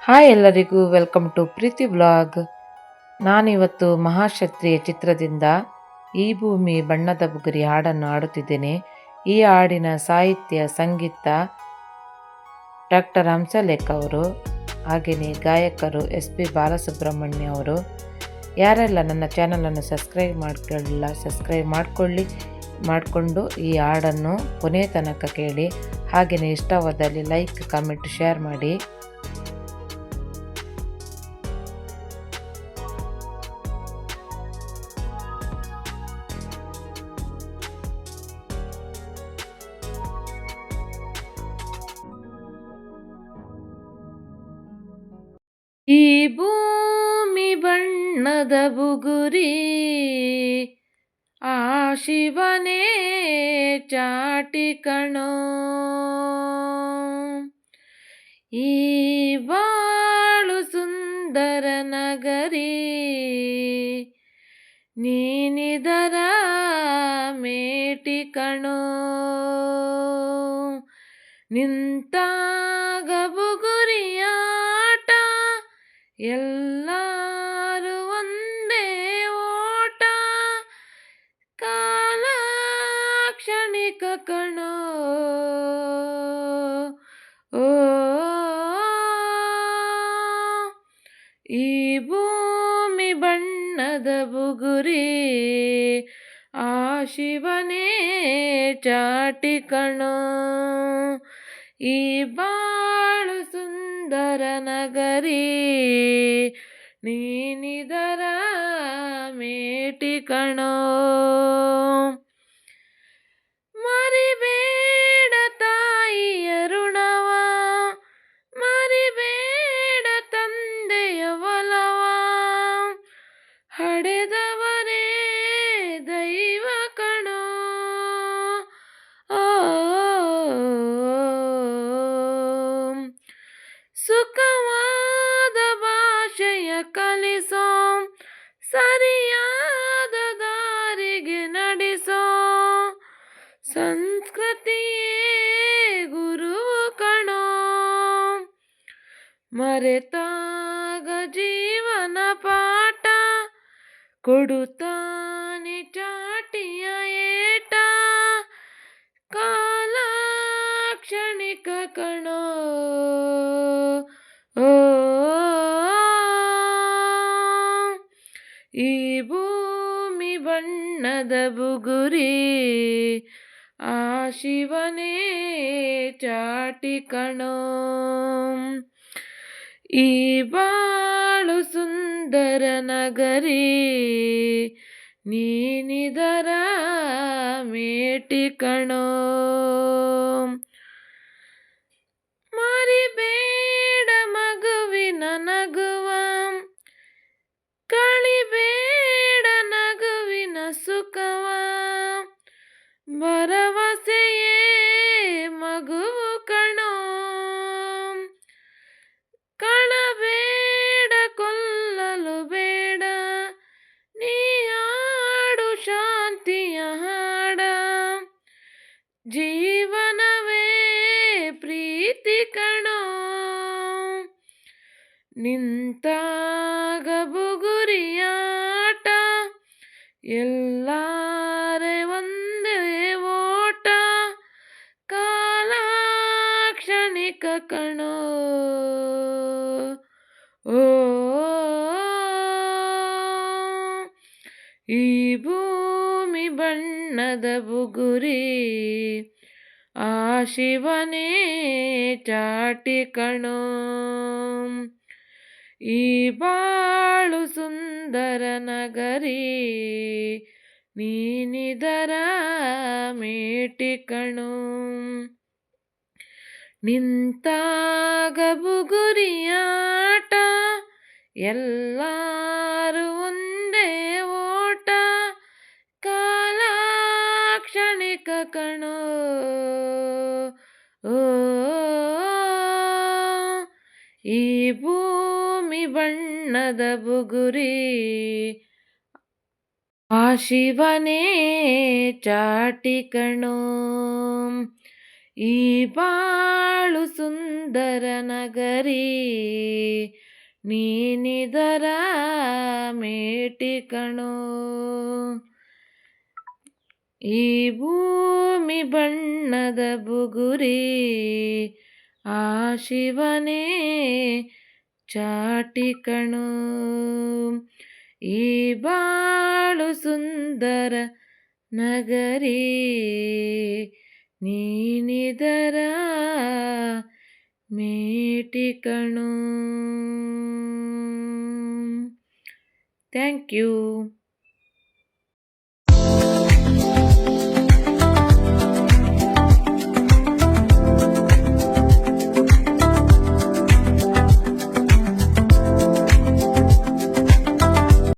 Hi ಎಲ್ಲರಿಗೂ welcome to Preethi vlog. ನಾನಿವತ್ತು ಮಹಾಕ್ಷತ್ರಿಯ ಚಿತ್ರದಿಂದ ಈ ಭೂಮಿ ಬಣ್ಣದ ಬುಗುರಿ ಹಾಡನ್ನು ಹಾಡುತ್ತಿದ್ದೇನೆ. ಈ ಹಾಡಿನ ಸಾಹಿತ್ಯ ಸಂಗೀತ ಡಾಕ್ಟರ್ ಹಂಸಲೇಖ ಅವರು, ಹಾಗೆಯೇ ಗಾಯಕರು SP ಬಾಲಸುಬ್ರಹ್ಮಣ್ಯ ಅವರು. ಯಾರೆಲ್ಲ ನನ್ನ ಚಾನಲನ್ನು ಸಬ್ಸ್ಕ್ರೈಬ್ ಮಾಡ್ಕೊಳ್ಳಿಲ್ಲ ಸಬ್ಸ್ಕ್ರೈಬ್ ಮಾಡಿಕೊಂಡು ಈ ಹಾಡನ್ನು ಕೊನೆಯ ತನಕ ಕೇಳಿ. ಹಾಗೆಯೇ ಇಷ್ಟವಾದಲ್ಲಿ ಲೈಕ್ ಕಮೆಂಟ್ ಶೇರ್ ಮಾಡಿ. ಈ ಭೂಮಿ ಬಣ್ಣದ ಬುಗುರಿ ಆ ಶಿವನೇ ಚಾಟಿ ಕಣೋ. ಈ ಬಾಳು ಸುಂದರ ನಗರಿ ನೀನಿದರ ಮೇಟಿ ಕಣೋ. ನಿಂತಾಗ ಬುಗುರಿಯಾಟ ಎಲ್ಲರೂ ಒಂದೇ ಓಟ. ಕಾಲ ಕ್ಷಣಿಕ ಕಣೋ. ಓ ಈ ಭೂಮಿ ಬಣ್ಣದ ಬುಗುರಿ ಆ ಶಿವನೇ ಚಾಟಿ ಕಣೋ. ಈ ಬಾಳು ಸುಂದರ ನಗರಿ ನೀನಿದರ ಮೇಟಿ ಕಣೋ. ಮರಿಬೇಡ ತಾಯಿಯ ಋಣವ, ಮರಿಬೇಡ ತಂದೆಯ ಒಲವ, ಹಡೆದವರೇ ದೈವ ಕಣೋ. ಸುಖವಾದ ಭಾಷೆಯ ಕಲಿಸೋ, ಸರಿಯಾದ ದಾರಿಗೆ ನಡೆಸೋ, ಸಂಸ್ಕೃತಿಯೇ ಗುರುವು ಕಣೋ. ಮರೆತಾಗ ಜೀವನ ಪಾಠ ಕೊಡುತ್ತಾನೆ ಚಾಟಿಯ ಏಟ. ಕಾಲ ಕ್ಷಣಿಕ ಕಣೋ. ಓ ಈ ಭೂಮಿ ಬಣ್ಣದ ಬುಗುರಿ ಆ ಶಿವನೇ ಚಾಟಿ ಕಣೋ. ಈ ಬಾಳು ಸುಂದರ ನಗರಿ ನೀನಿದರ ಮೇಟಿ ಕಣೋ. ಮರಿಬೇಡ ಮಗುವಿನ ನಗುವ, ಕಳಿಬೇಡ ನಗುವಿನ ಸುಖವ, ಭರವಸೆಯೇ ಮಗುವು ಕಣೋ. ಕಳಬೇಡ ಕೊಲ್ಲಲು ಬೇಡ, ನೀ ಹಾಡು ಶಾಂತಿಯ ಹಾಡ. ಜೀವನವೇ ಪ್ರೀತಿ ಕಣೋ. ನಿಂತಾಗ ಬುಗುರಿಯಾಟ ಎಲ್ಲಾರೇ ಒಂದೇ ಓಟ. ಕಾಲ ಕ್ಷಣಿಕ ಕಣೋ. ಓ ಈ ಭೂಮಿ ಬಣ್ಣದ ಬುಗುರಿ ಆ ಶಿವನೇ ಚಾಟಿ ಕಣೋ. ಈ ಬಾಳು ಸುಂದರ ನಗರಿ ನೀನಿದರ ಮೇಟಿ ಕಣೋ. ನಿಂತಾಗ ಬುಗುರಿಯಾಟ ಎಲ್ಲರೂ ಒಂದೇ ಓಟ. ಕಾಲ ಕ್ಷಣಿಕ ಕಣೋ. ಓ ಈ ಭೂಮಿ ಬಣ್ಣದ ಬುಗುರಿ ಆ ಶಿವನೇ ಚಾಟಿ ಕಣೋ. ಈ ಬಾಳು ಸುಂದರ ನಗರಿ ನೀನಿದರ ಮೇಟಿ ಕಣೋ. ಈ ಭೂಮಿ ಬಣ್ಣದ ಬುಗುರಿ ಆ ಶಿವನೇ ಚಾಟಿ ಕಣೋ. ಈ ಬಾಳು ಸುಂದರ ನಗರಿ ನೀನಿದರ ಮೇಟಿ ಕಣೋ. Thank you.